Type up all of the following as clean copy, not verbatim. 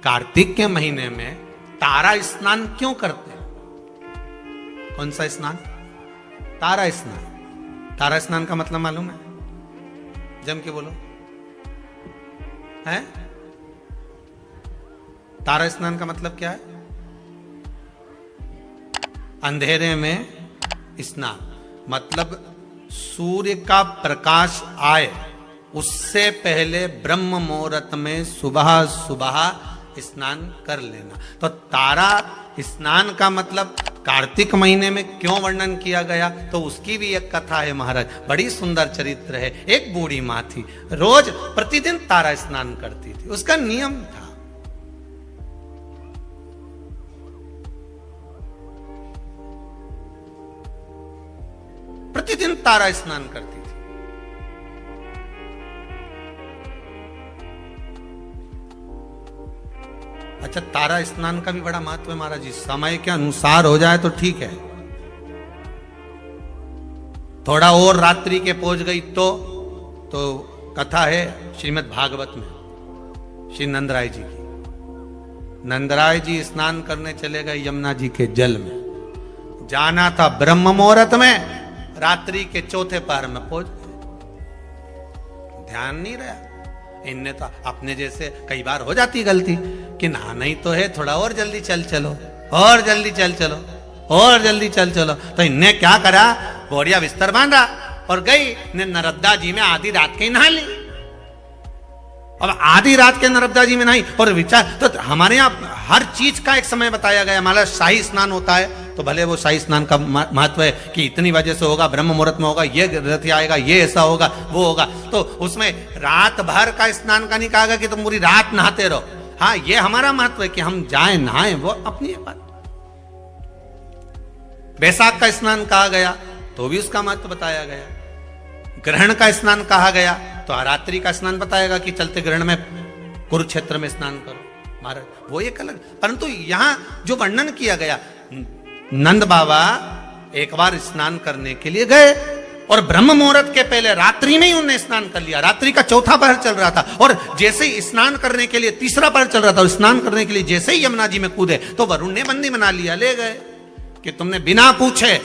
कार्तिक के महीने में तारा स्नान क्यों करते हैं? कौन सा स्नान? तारा स्नान। तारा स्नान का मतलब मालूम है? जम के बोलो। है? तारा स्नान का मतलब क्या है? अंधेरे में स्नान, मतलब सूर्य का प्रकाश आए उससे पहले ब्रह्म मुहूर्त में सुबह सुबह स्नान कर लेना। तो तारा स्नान का मतलब कार्तिक महीने में क्यों वर्णन किया गया, तो उसकी भी एक कथा है महाराज, बड़ी सुंदर चरित्र है। एक बूढ़ी माँ थी, रोज प्रतिदिन तारा स्नान करती थी, उसका नियम था। प्रतिदिन तारा स्नान करती थी। अच्छा, तारा स्नान का भी बड़ा महत्व है महाराज जी। समय के अनुसार हो जाए तो ठीक है, थोड़ा और रात्रि के पहुंच गई तो कथा है श्रीमद् भागवत में श्री नंदराय जी की। नंदराय जी स्नान करने चले गए यमुना जी के जल में। जाना था ब्रह्म मुहूर्त में, रात्रि के चौथे पहर में पहुंच गए। ध्यान नहीं रहा। इनने तो अपने जैसे कई बार हो जाती गलती कि नहाना ही तो है, थोड़ा और जल्दी चल चलो, और जल्दी चल चलो, और जल्दी चल चलो। तो इनने क्या करा, बोरिया बिस्तर बांधा और गई ने नर्मदा जी में आधी रात के नहा ली। अब आधी रात के नर्मदा जी में नहाई और विचार, तो हमारे यहाँ हर चीज का एक समय बताया गया। हमारा शाही स्नान होता है तो भले वो शाही स्नान का महत्व है कि इतनी वजह से होगा, ब्रह्म मुहूर्त में होगा, ये रथ आएगा, ये ऐसा होगा, वो होगा। तो उसमें रात भर का स्नान का नहीं कहा गया कि तुम पूरी रात नहाते रहो। हाँ, ये हमारा महत्व है कि हम जाएं नहाएं, वो अपनी बात। बैसाख का स्नान कहा गया तो भी उसका महत्व बताया गया। ग्रहण का स्नान कहा गया तो रात्रि का स्नान बताएगा कि चलते ग्रहण में कुरुक्षेत्र में स्नान करो महाराज, वो एक अलग। परंतु यहां जो वर्णन किया गया, नंद बाबा एक बार स्नान करने के लिए गए और ब्रह्म मुहूर्त के पहले रात्रि में ही उन्होंने स्नान कर लिया। रात्रि का चौथा पहर चल रहा था और जैसे ही स्नान करने के लिए तीसरा पहर चल रहा था और स्नान करने के लिए जैसे ही यमुना जी में कूदे तो वरुण ने बंदी बना लिया, ले गए कि तुमने बिना पूछे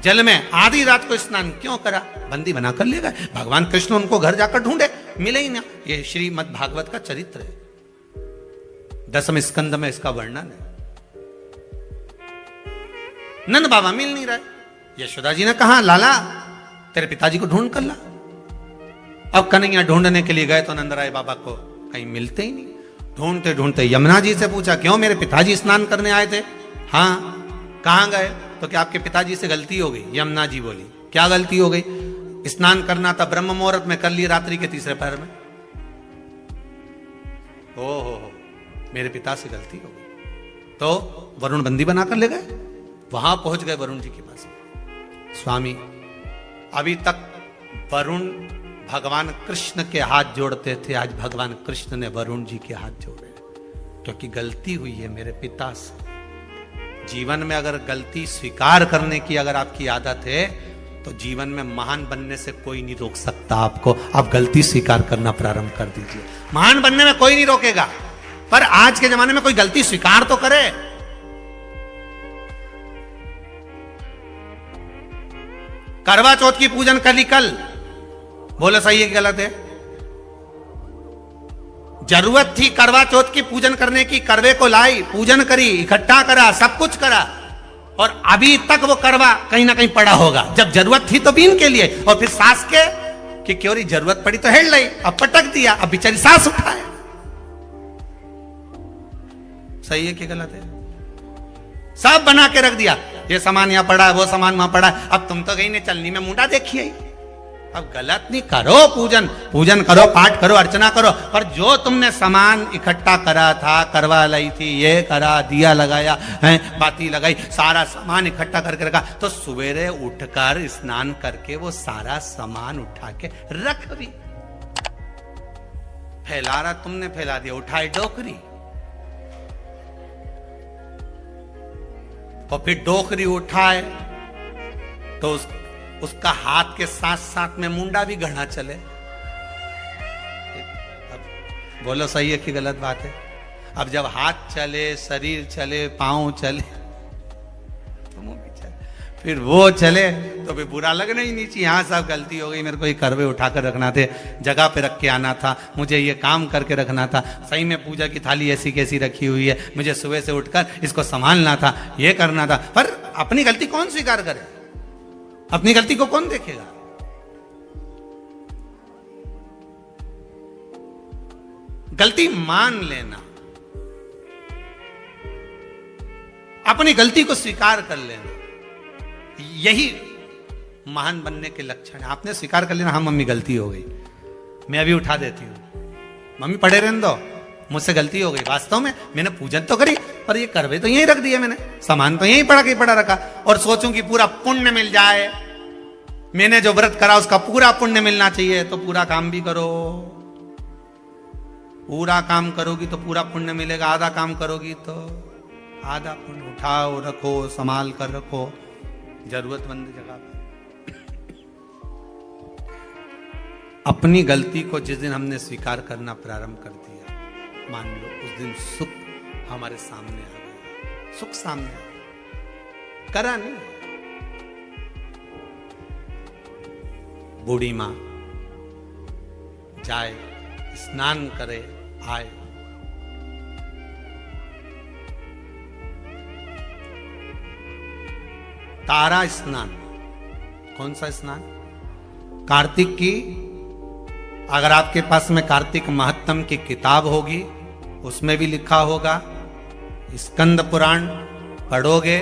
जल में आधी रात को स्नान क्यों करा, बंदी बनाकर ले गए। भगवान कृष्ण उनको घर जाकर ढूंढे, मिले ही ना। ये श्रीमद् भागवत का चरित्र है, 10वें स्कंद में इसका वर्णन है। नंद बाबा मिल नहीं रहे। यशोदा जी ने कहा, लाला तेरे पिताजी को ढूंढ कर ला। अब कन्हैया ढूंढने के लिए गए तो नंदराय बाबा को कहीं मिलते ही नहीं। ढूंढते ढूंढते यमुना जी से पूछा, क्यों मेरे पिताजी स्नान करने आए थे? हाँ, कहां गए? तो क्या आपके पिताजी से गलती हो गई? यमुना जी बोली, क्या गलती हो गई? स्नान करना था ब्रह्म मुहूर्त में, कर लिए रात्रि के तीसरे पहर में। हो मेरे पिता से गलती हो गई। तो वरुण बंदी बनाकर ले गए। वहां पहुंच गए वरुण जी के पास। स्वामी, अभी तक वरुण भगवान कृष्ण के हाथ जोड़ते थे, आज भगवान कृष्ण ने वरुण जी के हाथ जोड़े, क्योंकि गलती हुई है मेरे पिता से। जीवन में अगर गलती स्वीकार करने की अगर आपकी आदत है तो जीवन में महान बनने से कोई नहीं रोक सकता आपको। आप गलती स्वीकार करना प्रारंभ कर दीजिए, महान बनने में कोई नहीं रोकेगा। पर आज के जमाने में कोई गलती स्वीकार तो करे। करवा चौथ की पूजन कर ली कल, बोलो सही है कि गलत है? जरूरत थी करवा चौथ की पूजन करने की, करवे को लाई, पूजन करी, इकट्ठा करा, सब कुछ करा, और अभी तक वो करवा कहीं ना कहीं पड़ा होगा। जब जरूरत थी तो बीन के लिए, और फिर सास के कि क्यों रही, जरूरत पड़ी तो हेड लाई, अब पटक दिया, अब बेचारी सास उठाए। सही है कि गलत है? सब बना के रख दिया, ये सामान यहां पड़ा है, वो सामान वहां पड़ा है। अब तुम तो गई ने चलनी में मुंडा देखिए। अब गलत नहीं, करो पूजन करो, पाठ करो, अर्चना करो, पर जो तुमने सामान इकट्ठा करा था, करवा लाई थी, ये करा, दिया लगाया है, बाती लगाई, सारा सामान इकट्ठा करके रखा, तो सवेरे उठकर स्नान करके वो सारा सामान उठा के रख भी। फैला रहा तुमने, फैला दिया, उठाए डोकरी, और फिर डोकरी उठाए तो उसका हाथ के साथ साथ में मुंडा भी गढ़ा चले। अब बोलो सही है कि गलत बात है? अब जब हाथ चले, शरीर चले, पांव चले, तो मुंह भी चले, फिर वो चले तो भी बुरा लगना ही नहीं चाहिए। हाँ साहब गलती हो गई, मेरे को ये करवे उठाकर रखना थे, जगह पे रख के आना था, मुझे ये काम करके रखना था, सही में पूजा की थाली ऐसी कैसी रखी हुई है, मुझे सुबह से उठकर इसको संभालना था, ये करना था। पर अपनी गलती कौन स्वीकार करे? अपनी गलती को कौन देखेगा? गलती मान लेना, अपनी गलती को स्वीकार कर लेना, यही महान बनने के लक्षण है। आपने स्वीकार कर लेना, हाँ मम्मी गलती हो गई, मैं अभी उठा देती हूं, मम्मी पढ़े रहने दो, मुझसे गलती हो गई। वास्तव में मैंने पूजन तो करी, पर ये करवे तो यहीं रख दिए, मैंने सामान तो यहीं पड़ा के पड़ा रखा, और सोचूं कि पूरा पुण्य मिल जाए, मैंने जो व्रत करा उसका पूरा पुण्य मिलना चाहिए, तो पूरा काम भी करो। पूरा काम करोगी तो पूरा पुण्य मिलेगा, आधा काम करोगी तो आधा पुण्य। उठाओ, रखो, संभाल कर रखो जरूरतमंद जगह पर। अपनी गलती को जिस दिन हमने स्वीकार करना प्रारंभ कर दिया, मान लो उस दिन सुख हमारे सामने आ गया, सुख सामने आ गया, करा नहीं। बूढ़ी मां जाए, स्नान करे, आए, तारा स्नान। कौन सा स्नान? कार्तिक की, अगर आपके पास में कार्तिक महत्तम की किताब होगी, उसमें भी लिखा होगा, स्कंद पुराण पढ़ोगे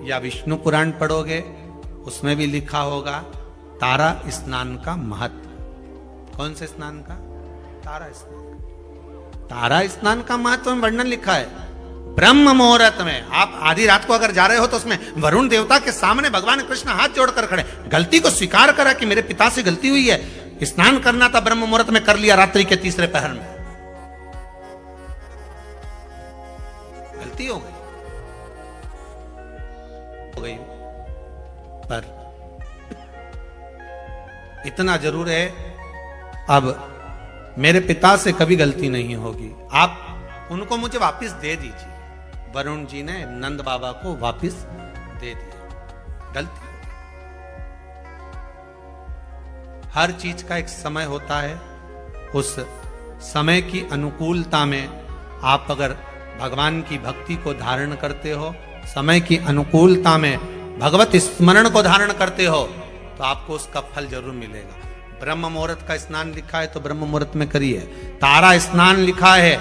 या विष्णु पुराण पढ़ोगे, उसमें भी लिखा होगा तारा स्नान का महत्व। कौन से स्नान का? तारा स्नान। तारा स्नान का महत्व में वर्णन लिखा है ब्रह्म मुहूर्त में। आप आधी रात को अगर जा रहे हो तो उसमें वरुण देवता के सामने भगवान कृष्ण हाथ जोड़कर खड़े, गलती को स्वीकार करा कि मेरे पिता से गलती हुई है, स्नान करना था ब्रह्म मुहूर्त में, कर लिया रात्रि के तीसरे पहर में, गलती हो गई। पर इतना जरूर है, अब मेरे पिता से कभी गलती नहीं होगी, आप उनको मुझे वापस दे दीजिए। वरुण जी ने नंद बाबा को वापस दे दिया। गलती, हर चीज का एक समय होता है, उस समय की अनुकूलता में आप अगर भगवान की भक्ति को धारण करते हो, समय की अनुकूलता में भगवत स्मरण को धारण करते हो, तो आपको उसका फल जरूर मिलेगा। ब्रह्म मुहूर्त का स्नान लिखा है तो ब्रह्म मुहूर्त में करिए। तारा स्नान लिखा है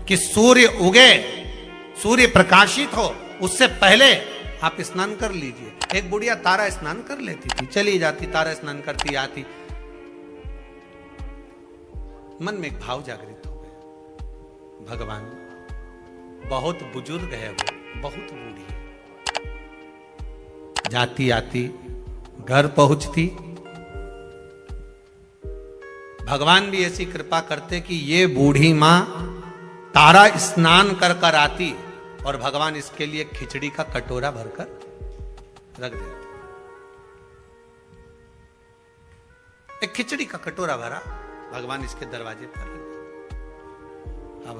कि सूर्य उगे, सूर्य प्रकाशित हो, उससे पहले आप स्नान कर लीजिए। एक बुढ़िया तारा स्नान कर लेती थी, चली जाती, तारा स्नान करती आती, मन में एक भाव जागृत हो गया, भगवान बहुत बुजुर्ग है, वो बहुत बूढ़ी है, जाती आती घर पहुंचती, भगवान भी ऐसी कृपा करते कि ये बूढ़ी मां तारा स्नान कर कर आती और भगवान इसके लिए खिचड़ी का कटोरा भरकर रख देते। एक खिचड़ी का कटोरा भरा, भगवान इसके दरवाजे पर रख देते। अब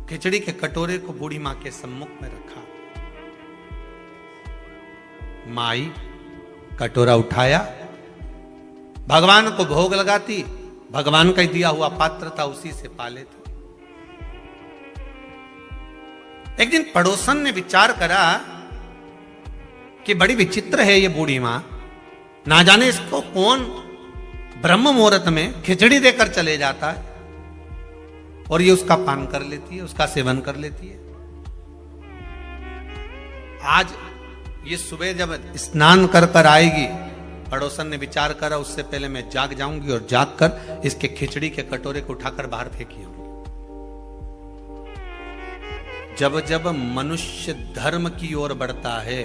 खिचड़ी के कटोरे को बूढ़ी मां के सम्मुख में रखा, माई कटोरा उठाया, भगवान को भोग लगाती, भगवान का दिया हुआ पात्र था उसी से पा लेती। एक दिन पड़ोसन ने विचार करा कि बड़ी विचित्र है ये बूढ़ी मां, ना जाने इसको कौन ब्रह्म मुहूर्त में खिचड़ी देकर चले जाता है और ये उसका पान कर लेती है, उसका सेवन कर लेती है। आज ये सुबह जब स्नान कर कर आएगी, पड़ोसन ने विचार करा उससे पहले मैं जाग जाऊंगी और जाग कर इसके खिचड़ी के कटोरे को उठाकर बाहर फेंकी होंगी। जब जब मनुष्य धर्म की ओर बढ़ता है,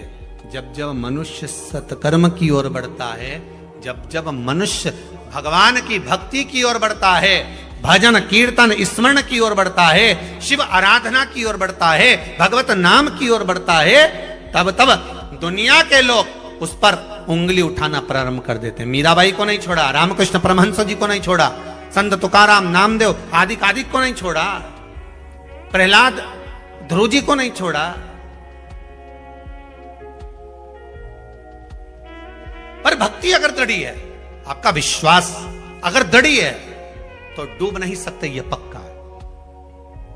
जब जब मनुष्य सत्कर्म की ओर बढ़ता है, जब जब मनुष्य भगवान की भक्ति की ओर बढ़ता है, भजन कीर्तन स्मरण की ओर बढ़ता है, शिव आराधना की ओर बढ़ता है, भगवत नाम की ओर बढ़ता है, तब तब दुनिया के लोग उस पर उंगली उठाना प्रारंभ कर देते हैं। मीराबाई को नहीं छोड़ा, रामकृष्ण परमहंस जी को नहीं छोड़ा, संत तुकाराम, नामदेव आदिक आदिक को नहीं छोड़ा, प्रहलाद ध्रुव जी को नहीं छोड़ा। पर भक्ति अगर दृढ़ी है, आपका विश्वास अगर दृढ़ी है, तो डूब नहीं सकते, यह पक्का है।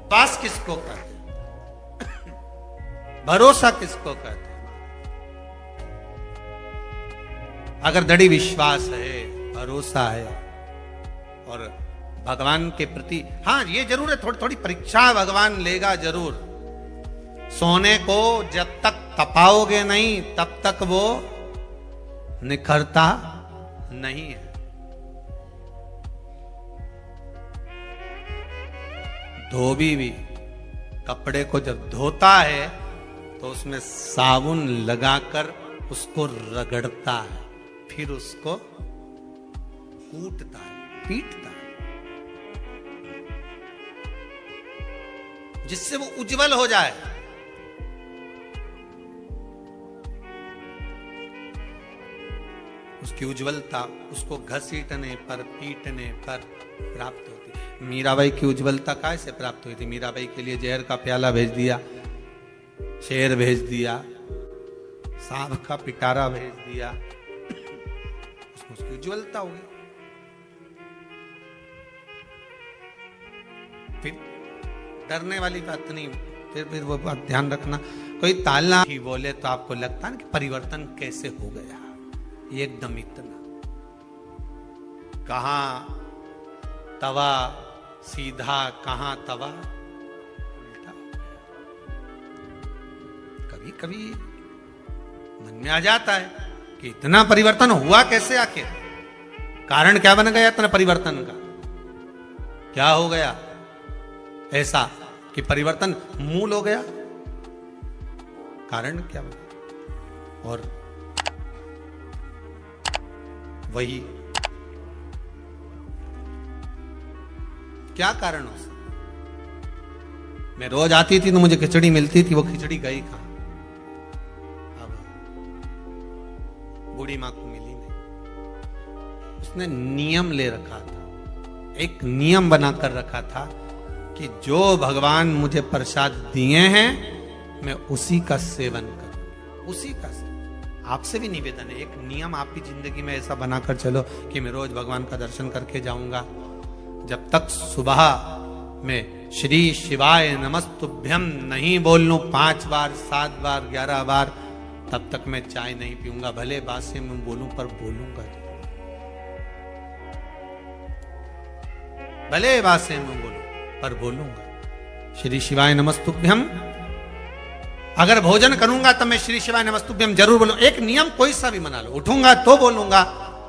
विश्वास किसको कहते हैं? भरोसा किसको कहते हैं? अगर दृढ़ विश्वास है, भरोसा है और भगवान के प्रति, हाँ ये जरूर है, थोड़ी थोड़ी परीक्षा भगवान लेगा जरूर। सोने को जब तक तपाओगे नहीं तब तक वो निखरता नहीं है। धोबी भी कपड़े को जब धोता है तो उसमें साबुन लगाकर उसको रगड़ता है, फिर उसको कूटता है, पीटता है, जिससे वो उज्जवल हो जाए। उसकी उज्जवलता उसको घसीटने पर, पीटने पर प्राप्त होती है। मीराबाई की उज्जवलता कैसे प्राप्त हुई थी? मीराबाई के लिए जहर का प्याला भेज दिया, शेर भेज दिया, सांप का पिटारा भेज दिया, उसकी उज्जवलता हो गई। फिर डरने वाली बात नहीं, फिर वो बात ध्यान रखना, कोई तालना ही बोले तो आपको लगता है कि परिवर्तन कैसे हो गया एकदम इतना। कहां तवा सीधा, कहां तवा उल्टा। कभी कभी मन में आ जाता है कि इतना परिवर्तन हुआ कैसे, आखिर कारण क्या बन गया इतना परिवर्तन का? क्या हो गया ऐसा कि परिवर्तन मूल हो गया? कारण क्या बना? और वही क्या कारण हो सकता? मैं रोज आती थी तो मुझे खिचड़ी मिलती थी, वो खिचड़ी गई कहां? अब बूढ़ी मां को मिली नहीं। उसने नियम ले रखा था, एक नियम बनाकर रखा था कि जो भगवान मुझे प्रसाद दिए हैं मैं उसी का सेवन करूं, उसी का सेवन। आपसे भी निवेदन है, एक नियम आप भी जिंदगी में ऐसा बनाकर चलो कि मैं रोज भगवान का दर्शन करके जाऊंगा। जब तक सुबह में श्री शिवाय नमस्तुभ्यम नहीं बोल लूं 5 बार, 7 बार, 11 बार, तब तक मैं चाय नहीं पीऊंगा। भले बासे में बोलूं पर बोलूंगा, भले बासे में बोलूं पर बोलूंगा। श्री शिवाय नमस्तुभ्यम अगर भोजन करूंगा तब मैं श्री शिवाय नमस्तुभ्यम जरूर बोलूं। एक नियम कोई सा भी बना लो, उठूंगा तो बोलूंगा,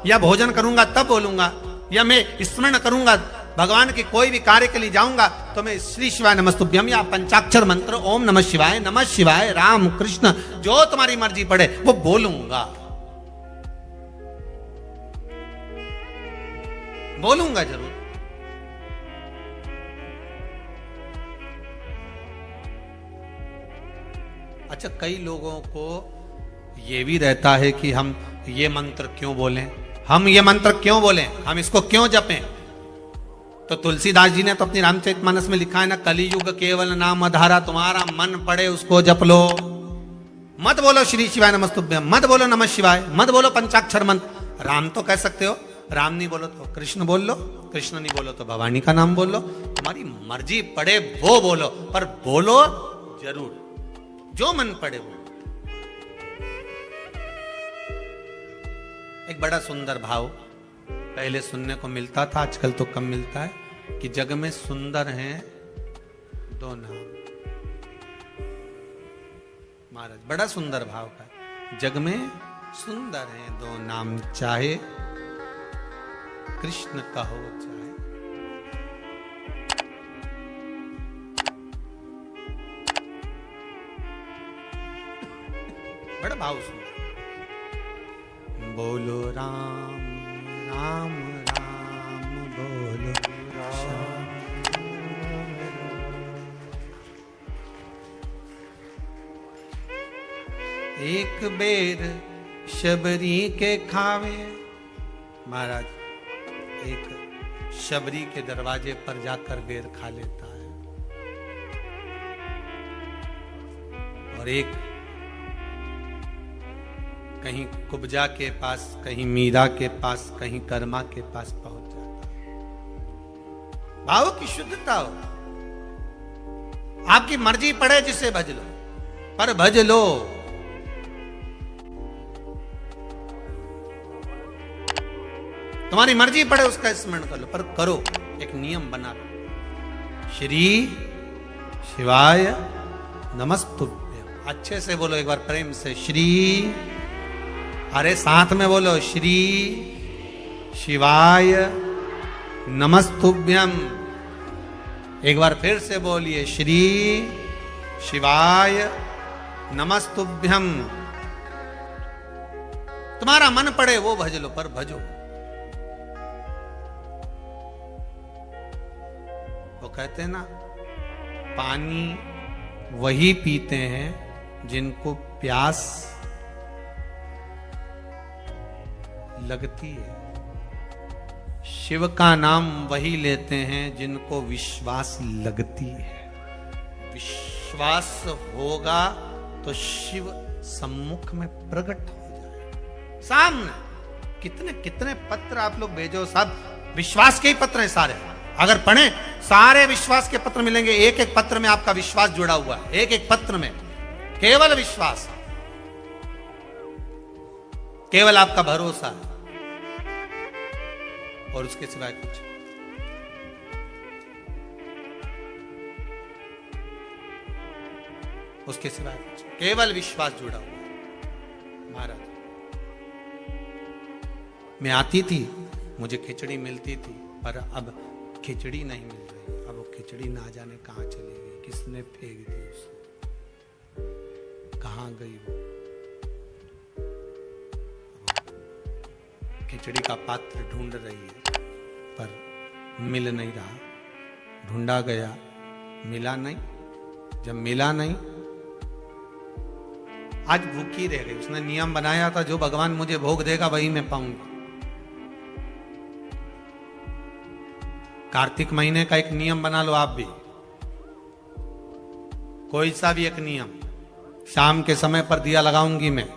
या भोजन करूंगा तब बोलूंगा, या मैं स्मरण करूंगा भगवान के कोई भी कार्य के लिए जाऊंगा तो मैं श्री शिवाय नमस्तुभ्यम या पंचाक्षर मंत्र ओम नमः शिवाय, राम कृष्ण जो तुम्हारी मर्जी पड़े वो बोलूंगा, बोलूंगा जरूर। अच्छा, कई लोगों को यह भी रहता है कि हम ये मंत्र क्यों बोलें, हम ये मंत्र क्यों बोलें, हम इसको क्यों जपें? तो तुलसीदास जी ने तो अपनी रामचरितमानस में लिखा है ना, कलियुग केवल नाम आधारा, तुम्हारा मन पड़े उसको जप लो। मत बोलो श्री शिवाय नमस्तुभ्यम, मत बोलो नमः शिवाय, मत बोलो पंचाक्षर मंत्र। राम तो कह सकते हो, राम नहीं बोलो तो कृष्ण बोल लो, कृष्ण नहीं बोलो तो भवानी का नाम बोल लो, तुम्हारी मर्जी पड़े वो बोलो, पर बोलो जरूर, जो मन पड़े वो। एक बड़ा सुंदर भाव पहले सुनने को मिलता था, आजकल तो कम मिलता है, कि जग में सुंदर हैं 2 नाम। महाराज बड़ा सुंदर भाव का, जग में सुंदर हैं 2 नाम, चाहे कृष्ण का हो चाहे बड़ा भाव सुन। बोलो राम राम राम बोलो राम। एक बेर शबरी के खावे। महाराज एक शबरी के दरवाजे पर जाकर बेर खा लेता है और एक कहीं कुब्जा के पास, कहीं मीरा के पास, कहीं कर्मा के पास पहुंच जाता है। भाव की शुद्धता हो। आपकी मर्जी पड़े जिसे भज लो, पर भज लो। तुम्हारी मर्जी पड़े उसका स्मरण कर लो, पर करो, एक नियम बना लो। श्री शिवाय नमस्तुभ्यं। अच्छे से बोलो एक बार प्रेम से, श्री, अरे साथ में बोलो, श्री शिवाय नमस्तुभ्यं। एक बार फिर से बोलिए, श्री शिवाय नमस्तुभ्यं। तुम्हारा मन पड़े वो भज लो, पर भजो। वो कहते हैं ना, पानी वही पीते हैं जिनको प्यास लगती है। शिव का नाम वही लेते हैं जिनको विश्वास लगती है। विश्वास होगा तो शिव सम्मुख में प्रकट हो जाए सामने। कितने कितने पत्र आप लोग भेजो, सब विश्वास के ही पत्र हैं सारे। अगर पढ़ें सारे विश्वास के पत्र मिलेंगे। एक एक पत्र में आपका विश्वास जुड़ा हुआ है, एक एक पत्र में केवल विश्वास, केवल आपका भरोसा है और उसके सिवाय कुछ। उसके सिवाय कुछ, केवल विश्वास जुड़ा हुआ है। महाराज मैं आती थी, मुझे खिचड़ी मिलती थी, पर अब खिचड़ी नहीं मिल रही। अब वो खिचड़ी ना जाने कहां चली गई, किसने फेंक दी उसको, कहां गई वो। खिचड़ी का पात्र ढूंढ रही है पर मिल नहीं रहा। ढूंढा गया, मिला नहीं। जब मिला नहीं, आज भूखी रह गई। उसने नियम बनाया था, जो भगवान मुझे भोग देगा वही मैं पाऊंगा। कार्तिक महीने का एक नियम बना लो आप भी, कोई सा भी एक नियम। शाम के समय पर दिया लगाऊंगी मैं,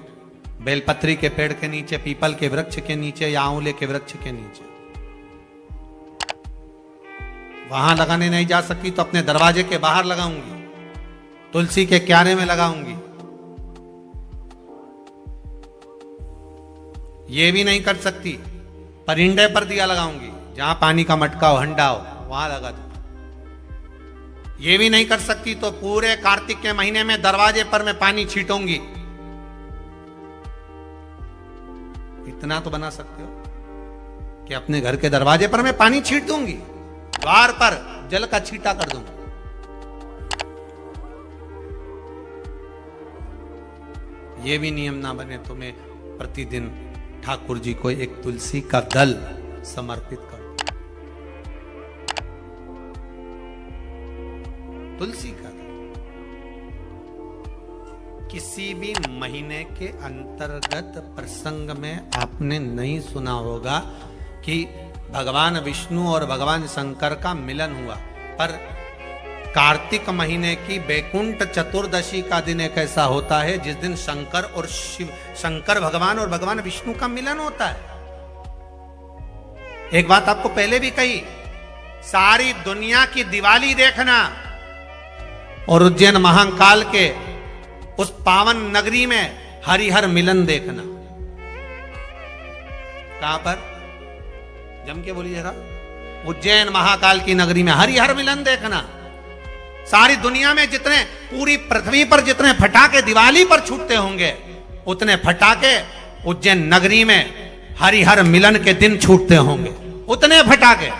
बेलपत्री के पेड़ के नीचे, पीपल के वृक्ष के नीचे या आंवले के वृक्ष के नीचे। वहां लगाने नहीं जा सकती तो अपने दरवाजे के बाहर लगाऊंगी, तुलसी के क्यारे में लगाऊंगी। ये भी नहीं कर सकती, परिंदे पर दिया लगाऊंगी, जहां पानी का मटका हो, हंडा हो, वहां लगा दो। ये भी नहीं कर सकती तो पूरे कार्तिक के महीने में दरवाजे पर मैं पानी छीटूंगी। इतना तो बना सकते हो कि अपने घर के दरवाजे पर मैं पानी छीट दूंगी, द्वार पर जल का छींटा कर दूंगा। ये भी नियम ना बने तो मैं प्रतिदिन ठाकुर जी को एक तुलसी का दल समर्पित कर। तुलसी का दल किसी भी महीने के अंतर्गत प्रसंग में आपने नहीं सुना होगा कि भगवान विष्णु और भगवान शंकर का मिलन हुआ, पर कार्तिक महीने की बैकुंठ चतुर्दशी का दिन एक ऐसा होता है जिस दिन शंकर और शिव, शंकर भगवान और भगवान विष्णु का मिलन होता है। एक बात आपको पहले भी कही, सारी दुनिया की दिवाली देखना और उज्जैन महाकाल के उस पावन नगरी में हरिहर मिलन देखना। कहां पर? जम के बोलिए जरा। उज्जैन महाकाल की नगरी में हरिहर मिलन देखना। सारी दुनिया में जितने, पूरी पृथ्वी पर जितने फटाके दिवाली पर छूटते होंगे, उतने फटाके उज्जैन नगरी में हरिहर मिलन के दिन छूटते होंगे। उतने फटाके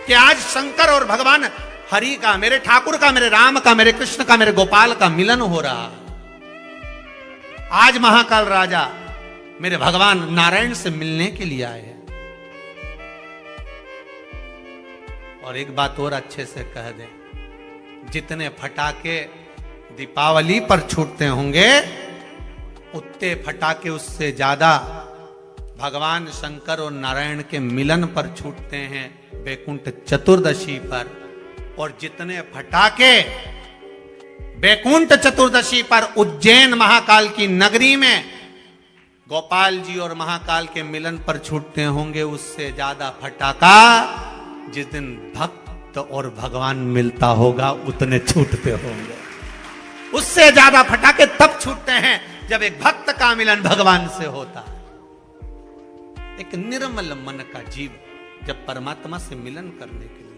कि आज शंकर और भगवान हरि का, मेरे ठाकुर का, मेरे राम का, मेरे कृष्ण का, मेरे गोपाल का मिलन हो रहा। आज महाकाल राजा मेरे भगवान नारायण से मिलने के लिए आए हैं। और एक बात और अच्छे से कह दें, जितने फटाके दीपावली पर छूटते होंगे उतने फटाके उससे ज्यादा भगवान शंकर और नारायण के मिलन पर छूटते हैं वैकुंठ चतुर्दशी पर। और जितने फटाके वैकुंठ चतुर्दशी पर उज्जैन महाकाल की नगरी में गोपाल जी और महाकाल के मिलन पर छूटते होंगे, उससे ज्यादा फटाका जिस दिन भक्त और भगवान मिलता होगा उतने छूटते होंगे। उससे ज्यादा फटाके तब छूटते हैं जब एक भक्त का मिलन भगवान से होता है। एक निर्मल मन का जीव जब परमात्मा से मिलन करने के लिए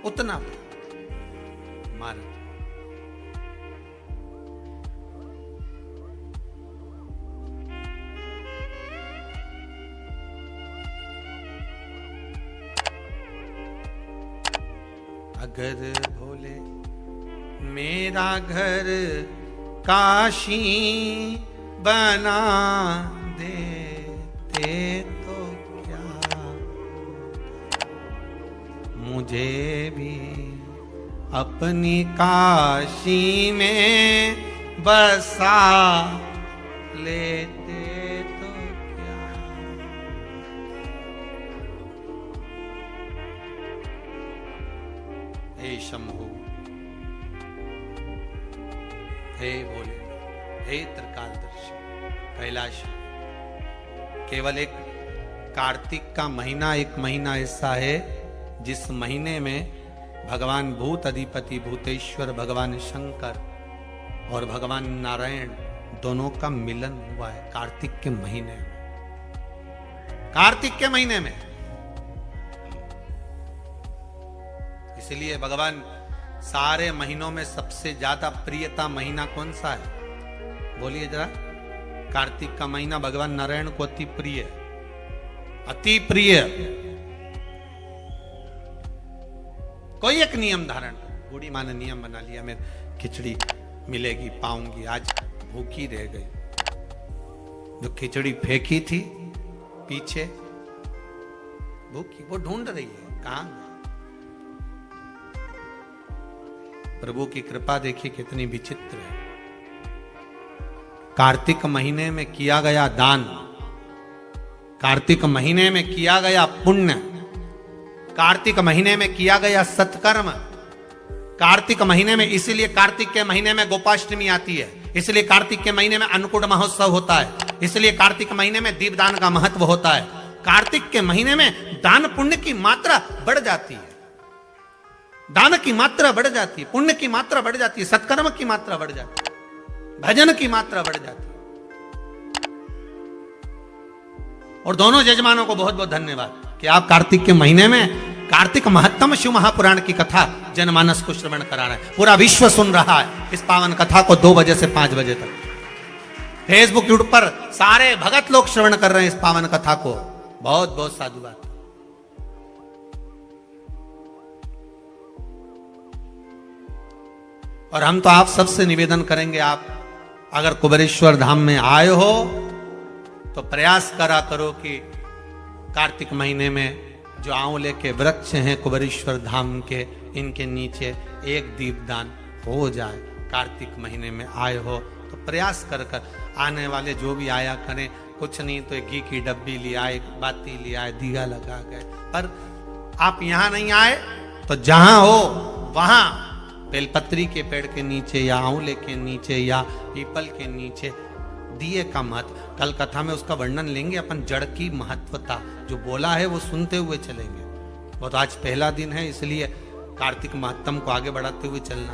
उतना मार अगर भोले मेरा घर काशी बना देते तो क्या, मुझे भी अपनी काशी में बसा लेते तो क्या। हे शंभु, हे भोले, हे त्रिकालदर्शी कैलाश, केवल एक कार्तिक का महीना, एक महीना ऐसा है जिस महीने में भगवान भूत अधिपति भूतेश्वर भगवान शंकर और भगवान नारायण दोनों का मिलन हुआ है कार्तिक के महीने में। कार्तिक के महीने में इसलिए भगवान सारे महीनों में सबसे ज्यादा प्रियता महीना कौन सा है? बोलिए जरा। कार्तिक का महीना भगवान नारायण को अति प्रिय है, अति प्रिय। कोई एक नियम धारण, बूढ़ी माँ ने नियम बना लिया, मैं खिचड़ी मिलेगी पाऊंगी, आज भूखी रह गई। जो खिचड़ी फेंकी थी पीछे भूखी, वो ढूंढ रही है कहां। प्रभु की कृपा देखिए कितनी विचित्र है। कार्तिक महीने में किया गया दान, कार्तिक महीने में किया गया पुण्य, कार्तिक महीने में किया गया सत्कर्म, कार्तिक महीने में, इसीलिए कार्तिक के महीने में गोपाष्टमी आती है, इसलिए कार्तिक के महीने में अन्नकूट महोत्सव होता है, इसलिए कार्तिक महीने में दीपदान का महत्व होता है। कार्तिक के महीने में दान पुण्य की मात्रा बढ़ जाती है, दान की मात्रा बढ़ जाती है, पुण्य की मात्रा बढ़ जाती है, सत्कर्म की मात्रा बढ़ जाती है, भजन की मात्रा बढ़ जाती है। और दोनों यजमानों को बहुत बहुत धन्यवाद कि आप कार्तिक के महीने में कार्तिक महत्तम शिव महापुराण की कथा जनमानस को श्रवण करा रहे हैं। पूरा विश्व सुन रहा है इस पावन कथा को 2 बजे से 5 बजे तक। फेसबुक यूट्यूब पर सारे भगत लोग श्रवण कर रहे हैं इस पावन कथा को। बहुत बहुत साधुवाद। और हम तो आप सबसे निवेदन करेंगे, आप अगर कुबेरेश्वर धाम में आए हो तो प्रयास करा करो कि कार्तिक महीने में जो आंवले के वृक्ष हैं कुबेरेश्वर धाम के, इनके नीचे एक दीपदान हो जाए। कार्तिक महीने में आए हो तो प्रयास कर आने वाले जो भी आया करें, कुछ नहीं तो एक घी की डब्बी ले आए, बाती ले आए, दिया लगा गए। पर आप यहां नहीं आए तो जहां हो वहां बेलपत्री के पेड़ के नीचे या आंवले के नीचे या पीपल के नीचे दिए का महत्व, कल कथा में उसका वर्णन लेंगे अपन। जड़ की महत्वता जो बोला है वो सुनते हुए चलेंगे। वो तो आज पहला दिन है इसलिए कार्तिक महत्तम को आगे बढ़ाते हुए चलना।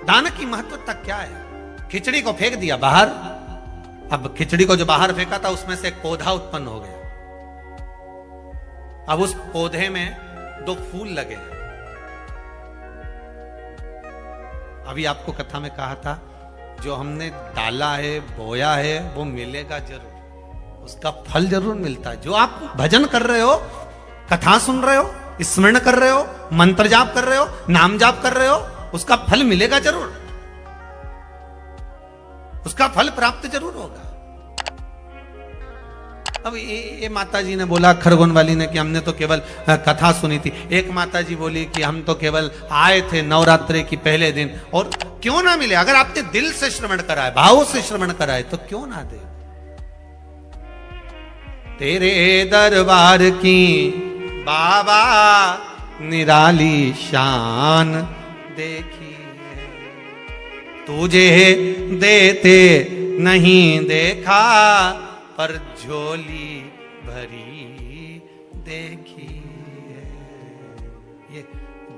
दान की महत्वता क्या है? खिचड़ी को फेंक दिया बाहर, अब खिचड़ी को जो बाहर फेंका था उसमें से एक पौधा उत्पन्न हो गया। अब उस पौधे में 2 फूल लगे। अभी आपको कथा में कहा था जो हमने डाला है, बोया है, वो मिलेगा जरूर, उसका फल जरूर मिलता है। जो आप भजन कर रहे हो, कथा सुन रहे हो, स्मरण कर रहे हो, मंत्र जाप कर रहे हो, नाम जाप कर रहे हो, उसका फल मिलेगा जरूर। उसका फल प्राप्त जरूर होगा। अब ये माता जी ने बोला, खरगोन वाली ने, कि हमने तो केवल कथा सुनी थी। एक माता जी बोली कि हम तो केवल आए थे नवरात्रि की पहले दिन, और क्यों ना मिले? अगर आपने दिल से श्रवण कराए, भाव से श्रवण कराए, तो क्यों ना दे? तेरे दरबार की बाबा निराली शान देखी है, तुझे देते नहीं देखा, पर झोली भरी देखी है। ये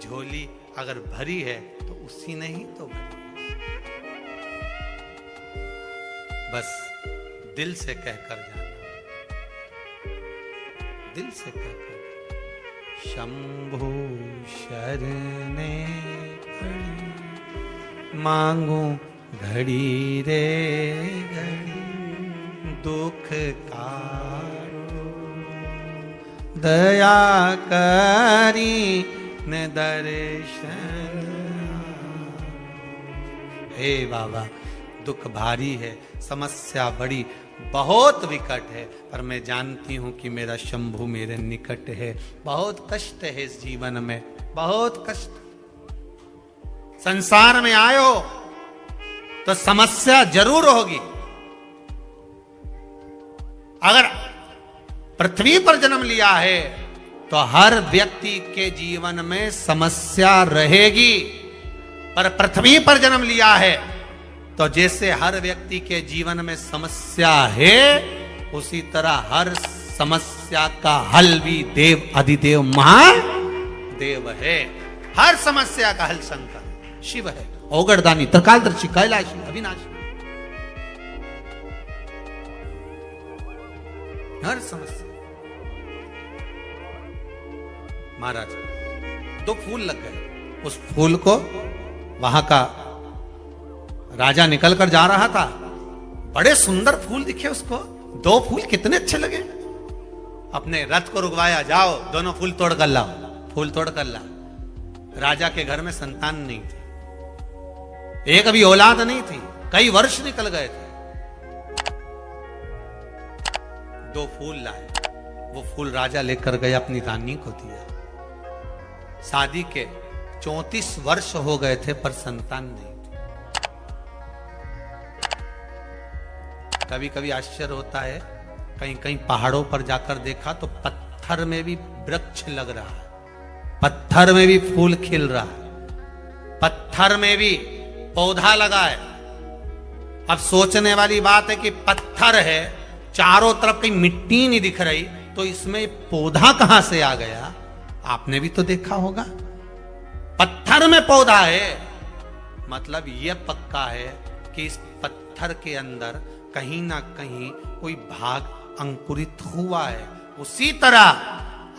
झोली अगर भरी है तो उसी ने ही तो भरी है। बस दिल से कहकर जाना, दिल से कहकर, शंभु शरणे पड़ी, मांगू घड़ी रे घड़ी, दुख कारो, दया करी न दर्शन। हे बाबा, दुख भारी है, समस्या बड़ी बहुत विकट है, पर मैं जानती हूं कि मेरा शंभु मेरे निकट है। बहुत कष्ट है इस जीवन में, बहुत कष्ट। संसार में आयो तो समस्या जरूर होगी। अगर पृथ्वी पर जन्म लिया है तो हर व्यक्ति के जीवन में समस्या रहेगी। पर पृथ्वी पर जन्म लिया है तो जैसे हर व्यक्ति के जीवन में समस्या है, उसी तरह हर समस्या का हल भी देव अधिदेव महादेव है। हर समस्या का हल शंकर शिव है, औगड़दानी, त्रिकालदर्शी, कैलाशी, अविनाशी। हर समस्या। महाराज, 2 फूल लग गए। उस फूल को वहां का राजा निकल कर जा रहा था, बड़े सुंदर फूल दिखे उसको। 2 फूल कितने अच्छे लगे। अपने रथ को रुकवाया, जाओ दोनों फूल तोड़ कर लाओ। फूल तोड़ कर ला। राजा के घर में संतान नहीं थी, एक अभी औलाद नहीं थी, कई वर्ष निकल गए थे। 2 फूल लाए, वो फूल राजा लेकर गए, अपनी रानी को दिया। शादी के 34 वर्ष हो गए थे, पर संतान नहीं थी। कभी कभी आश्चर्य होता है, कहीं कहीं पहाड़ों पर जाकर देखा तो पत्थर में भी वृक्ष लग रहा है, पत्थर में भी फूल खिल रहा है, पत्थर में भी पौधा लगा है। अब सोचने वाली बात है कि पत्थर है, चारों तरफ कहीं मिट्टी नहीं दिख रही, तो इसमें पौधा कहां से आ गया? आपने भी तो देखा होगा, पत्थर में पौधा है, मतलब यह पक्का है कि इस पत्थर के अंदर कहीं ना कहीं कोई भाग अंकुरित हुआ है। उसी तरह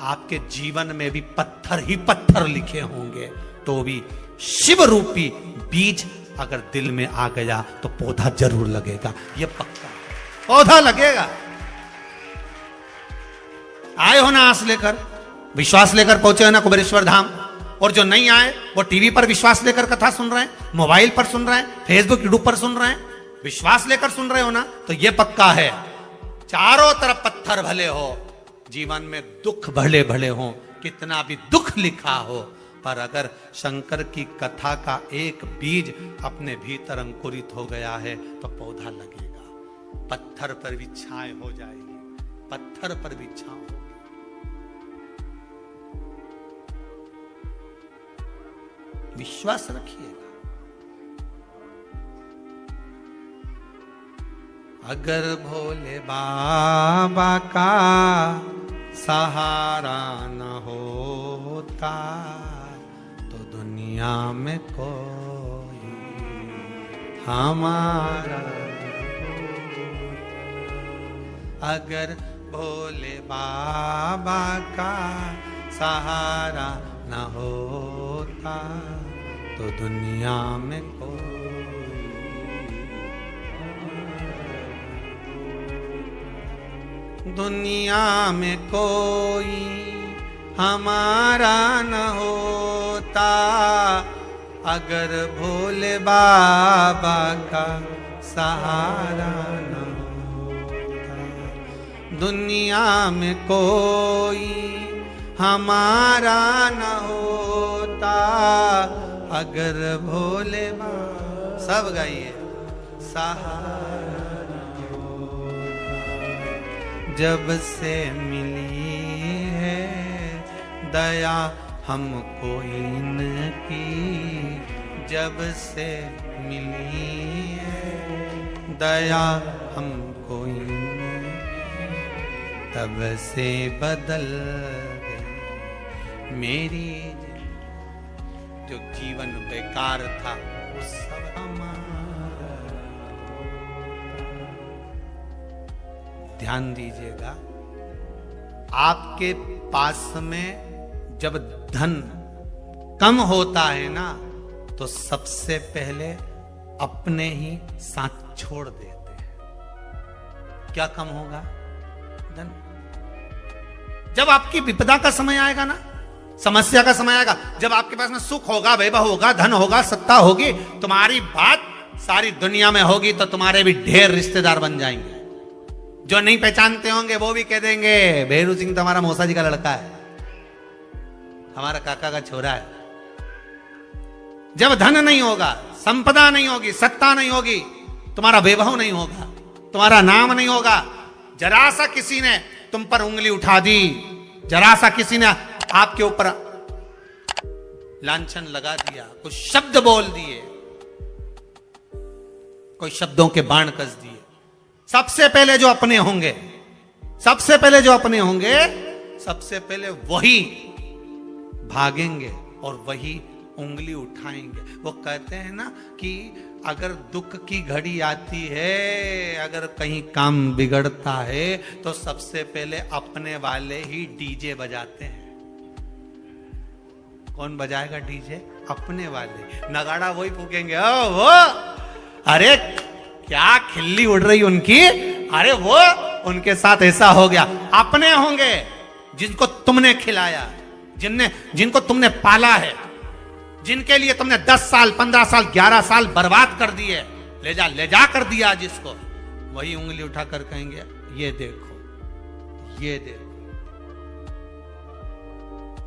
आपके जीवन में भी पत्थर ही पत्थर लिखे होंगे, तो भी शिव रूपी बीज अगर दिल में आ गया तो पौधा जरूर लगेगा, यह पक्का है, पौधा लगेगा। आए हो ना आस लेकर, विश्वास लेकर पहुंचे हो ना कुबेरेश्वर धाम, और जो नहीं आए वो टीवी पर विश्वास लेकर कथा सुन रहे हैं, मोबाइल पर सुन रहे हैं, फेसबुक यूट्यूब पर सुन रहे हैं, विश्वास लेकर सुन रहे हो ना, तो यह पक्का है चारों तरफ पत्थर भले हो, जीवन में दुख भले भले हो, कितना भी दुख लिखा हो, पर अगर शंकर की कथा का एक बीज अपने भीतर अंकुरित हो गया है तो पौधा लगेगा, पत्थर पर भी छाए हो जाएगी, पत्थर पर भी छांव होगी। विश्वास रखिएगा। अगर भोले बाबा का सहारा न होता तो दुनिया में कोई हमारा। अगर भोले बाबा का सहारा न होता तो दुनिया में कोई, दुनिया में कोई हमारा न होता, अगर भोले बाबा का सहारा न होता, दुनिया में कोई हमारा न होता, अगर भोले बाबा, सब गाइए, सहारा न होता, जब से मिली है दया हमको इनकी, जब से मिली है दया हमको इनकी, तब से बदल गई मेरी, जो जीवन बेकार था वो सब हमारा। ध्यान दीजिएगा, आपके पास में जब धन कम होता है ना, तो सबसे पहले अपने ही साथ छोड़ देते हैं। क्या कम होगा? धन। जब आपकी विपदा का समय आएगा ना, समस्या का समय आएगा, जब आपके पास में सुख होगा, वैभव होगा, धन होगा, सत्ता होगी, तुम्हारी बात सारी दुनिया में होगी, तो तुम्हारे भी ढेर रिश्तेदार बन जाएंगे। जो नहीं पहचानते होंगे वो भी कह देंगे भेरू सिंह तो हमारा मौसा जी का लड़का है, हमारा काका का छोरा है। जब धन नहीं होगा, संपदा नहीं होगी, सत्ता नहीं होगी, तुम्हारा वैभव नहीं होगा, तुम्हारा नाम नहीं होगा, जरा सा किसी ने तुम पर उंगली उठा दी, जरा सा किसी ने आपके ऊपर लांछन लगा दिया, कुछ शब्द बोल दिए, कोई शब्दों के बाण कस दिए, सबसे पहले जो अपने होंगे, सबसे पहले जो अपने होंगे, सबसे पहले वही भागेंगे और वही उंगली उठाएंगे। वो कहते हैं ना कि अगर दुख की घड़ी आती है, अगर कहीं काम बिगड़ता है, तो सबसे पहले अपने वाले ही डीजे बजाते हैं। कौन बजाएगा डीजे? अपने वाले। नगाड़ा वही फूकेंगे, ओ वो, अरे क्या खिल्ली उड़ रही उनकी, अरे वो उनके साथ ऐसा हो गया। अपने होंगे जिनको तुमने खिलाया, जिनको तुमने पाला है, जिनके लिए तुमने 10 साल 15 साल 11 साल बर्बाद कर दिए, ले जा कर दिया जिसको, वही उंगली उठाकर कहेंगे ये देखो, ये देखो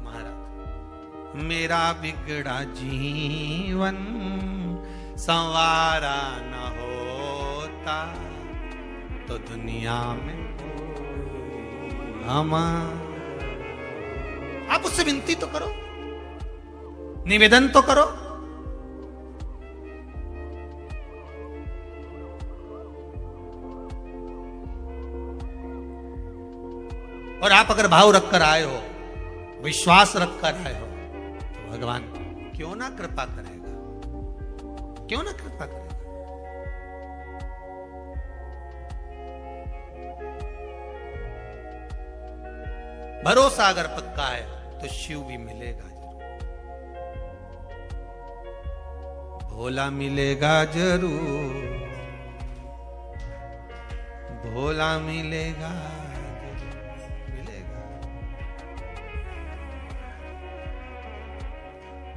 महाराज, मेरा बिगड़ा जीवन संवारा न होता, तो दुनिया में हम, आप उससे विनती तो करो, निवेदन तो करो। और आप अगर भाव रखकर आए हो, विश्वास रखकर आए हो, तो भगवान क्यों ना कृपा करेगा, क्यों ना कृपा करेगा। भरोसा अगर पक्का है तो शिव भी मिलेगा, भोला मिलेगा जरूर, भोला मिलेगा जरूर, मिलेगा।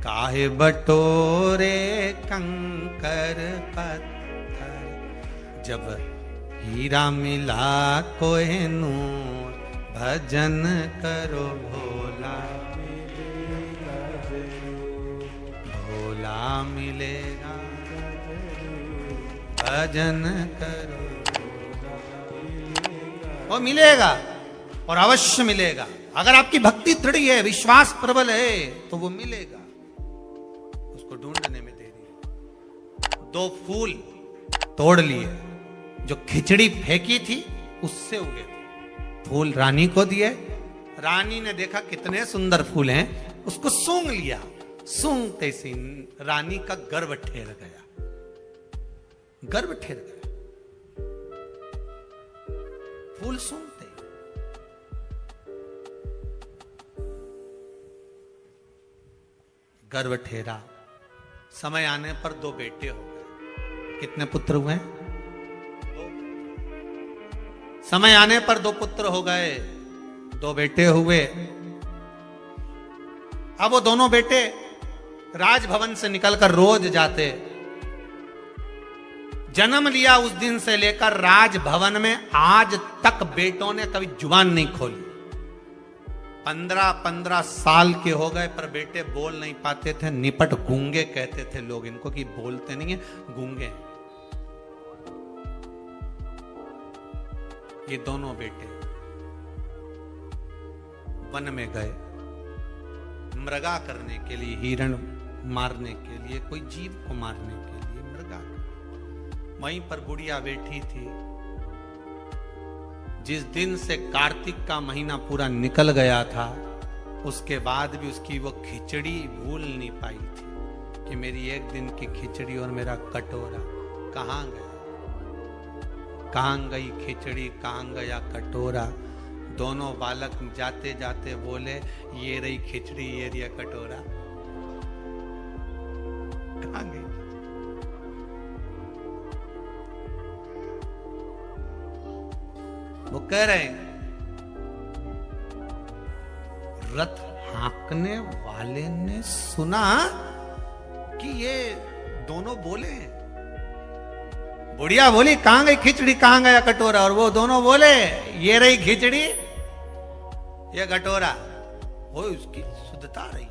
काहे बटोरे कंकर पत्थर, जब हीरा मिला कोहिनूर, भजन करो भोला मिलेगा जरूर, भोला मिलेगा जरूर, भजन करो वो मिलेगा, और अवश्य मिलेगा। अगर आपकी भक्ति दृढ़ है, विश्वास प्रबल है, तो वो मिलेगा। उसको ढूंढने में देरी है। 2 फूल तोड़ लिए, जो खिचड़ी फेंकी थी उससे उगे थे। फूल रानी को दिए, रानी ने देखा कितने सुंदर फूल हैं, उसको सूंघ लिया, सूंघते से रानी का गर्भ ठेर गया, गर्भ ठेर गया। फूल सूंघते, गर्भ ठेरा। समय आने पर 2 बेटे हो गए। कितने पुत्र हुए? समय आने पर 2 पुत्र हो गए, 2 बेटे हुए। अब वो दोनों बेटे राजभवन से निकलकर रोज जाते, जन्म लिया उस दिन से लेकर राजभवन में आज तक बेटों ने कभी जुबान नहीं खोली। 15-15 साल के हो गए पर बेटे बोल नहीं पाते थे। निपट गूंगे कहते थे लोग इनको, कि बोलते नहीं है, गूंगे। ये दोनों बेटे वन में गए मृगा करने के लिए, हिरण मारने के लिए, कोई जीव को मारने के लिए मृगा। वहीं पर गुड़िया बैठी थी। जिस दिन से कार्तिक का महीना पूरा निकल गया था, उसके बाद भी उसकी वो खिचड़ी भूल नहीं पाई थी कि मेरी एक दिन की खिचड़ी और मेरा कटोरा कहाँ गया, कहाँ गई खिचड़ी, कहाँ गया कटोरा। दोनों बालक जाते जाते बोले, ये रही खिचड़ी, ये रही कटोरा, कहाँ गई। वो कह रहे हैं, रथ हाँकने वाले ने सुना कि ये दोनों बोले हैं। बुढ़िया बोली, कहां गई खिचड़ी, कहां गया कटोरा, और वो दोनों बोले, ये रही खिचड़ी, ये कटोरा। वो उसकी शुद्धता रही।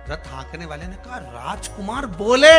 रथ हाँकने वाले ने कहा, राजकुमार बोले